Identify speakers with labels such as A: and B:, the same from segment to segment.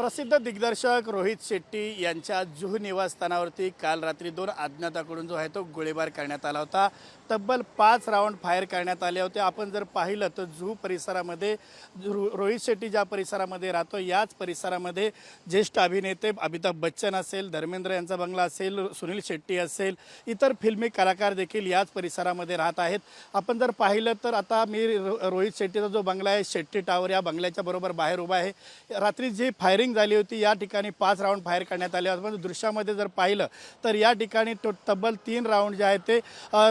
A: प्रसिद्ध दिग्दर्शक रोहित शेट्टी यांच्या जुहू निवासस्थानावरती काल रात्री 2 अज्ञाताकडून जो आहे तो गोळीबार करण्यात आला होता। तब्बल 5 राऊंड फायर करण्यात आले होते। आपण जर पाहिलं तर जुहू परिसरामध्ये रोहित शेट्टी ज्या परिसरामध्ये राहतो याच परिसरामध्ये ज्येष्ठ अभिनेते अमिताभ बच्चन असेल, धर्मेंद्र यांचा बंगला असेल, सुनील शेट्टी असेल, इतर फिल्मी कलाकार देखील याच परिसरामध्ये राहत आहेत। आपण जर पाहिलं तर आता मी रोहित शेट्टीचा जो बंगला आहे शेट्टी टावर या बंगल्याच्या बरोबर बाहेर उभा आहे। रात्री जी फायरिंग झाली होती या ठिकाणी 5 राऊंड फायर करण्यात आले होते। दृश्यामध्ये जर पाहिलं तर या ठिकाणी तब्बल 3 राऊंड जे आहे ते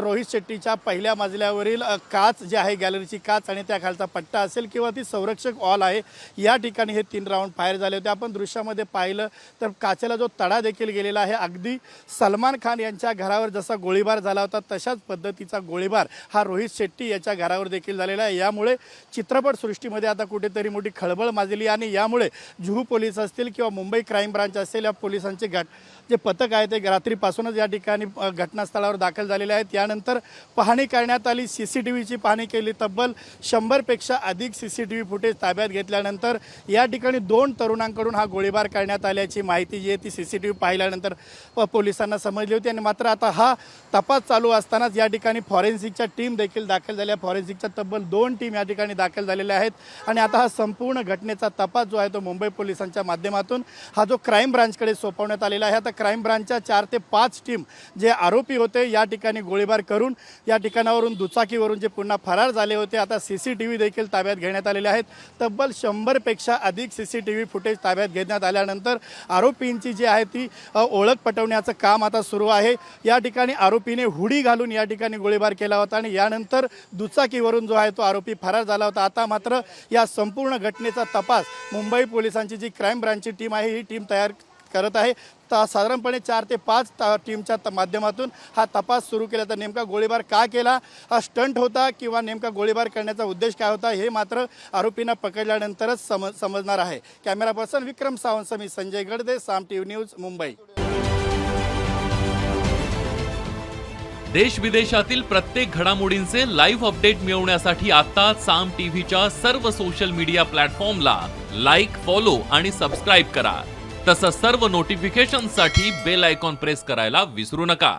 A: रोहित शेट्टीच्या पहिल्या मजल्यावरील काच जे आहे गॅलरीची काच आणि त्या खालचा पट्टा असेल किंवा ती संरक्षक वॉल आहे या ठिकाणी हे 3 राऊंड फायर झाले होते। आपण दृश्यामध्ये पाहिलं तर काचेला जो तडा देखील गेलेला आहे। अगदी सलमान खान यांच्या घरावर जसा गोळीबार झाला होता तशाच पद्धतीचा गोळीबार हा रोहित शेट्टी याच्या घरावर देखील झालेला आहे। यामुळे चित्रपट सृष्टीमध्ये आता कुठेतरी मोठी खळबळ माजली आणि यामुळे जुहू पोलीस असतील किंवा मुंबई क्राईम ब्रांच असेल या पोलिसांचे जे पथक आहे ते रात्रीपासूनच या ठिकाणी घटनास्थळावर दाखल झालेले आहेत। यानंतर पाहणी करण्यात आली, सीसीटीव्हीची पाहणी केली। तब्बल 100 पेक्षा अधिक सीसीटीव्ही फुटेज ताब्यात घेतल्यानंतर या ठिकाणी 2 तरुणांकडून हा गोळीबार करण्यात आल्याची माहिती जी आहे ती सीसीटीव्ही पाहिल्यानंतर पोलिसांना समजली होती। आणि मात्र आता हा तपास चालू असतानाच या ठिकाणी फॉरेन्सिकच्या टीम देखील दाखल झाल्या। फॉरेन्सिकच्या तब्बल 2 टीम या ठिकाणी दाखल झालेल्या आहेत आणि आता हा संपूर्ण घटनेचा तपास जो आहे तो मुंबई पोलिसांच्या माध्यमातून हा जो क्राईम ब्रांचकडे सोपवण्यात आलेला आहे। आता क्राईम ब्रांचच्या 4 ते 5 टीम जे आरोपी होते या ठिकाणी गोळीबार करून या ठिकाणावरून दुचाकीवरून जे पुन्हा फरार झाले होते आता सीसीटीव्ही देखील ताब्यात घेण्यात आलेले आहेत। तब्बल 100 पेक्षा अधिक सीसीटीव्ही फुटेज ताब्यात घेण्यात आल्यानंतर आरोपींची जी आहे ती ओळख पटवण्याचं काम आता सुरू आहे। या ठिकाणी आरोपीने हुडी घालून या ठिकाणी गोळीबार केला होता आणि यानंतर दुचाकीवरून जो आहे तो आरोपी फरार झाला होता। आता मात्र या संपूर्ण घटनेचा तपास मुंबई पोलिसांची जी क्राईम ब्रांचची टीम आहे ही टीम तयार करत आहे। साधारणपणे 4 ते 5 टीमच्या माध्यमातून हा तपास सुरू केला। तर नेमका गोळीबार का केला, हा स्टंट होता किंवा नेमका गोळीबार करण्याचा उद्देश काय होता हे मात्र आरोपींना पकडल्यानंतरच समजणार आहे। कॅमेरा पर्सन विक्रम सावंत, मी संजय गडदे, साम टीव्ही न्यूज, मुंबई।
B: देश विदेशातील प्रत्येक घडामोडींचे लाईव्ह अपडेट मिळवण्यासाठी आता साम टीव्हीच्या सर्व सोशल मीडिया प्लॅटफॉर्मला लाईक, फॉलो आणि सबस्क्राईब करा। तसंच सर्व नोटिफिकेशनसाठी बेल आयकॉन प्रेस करायला विसरू नका।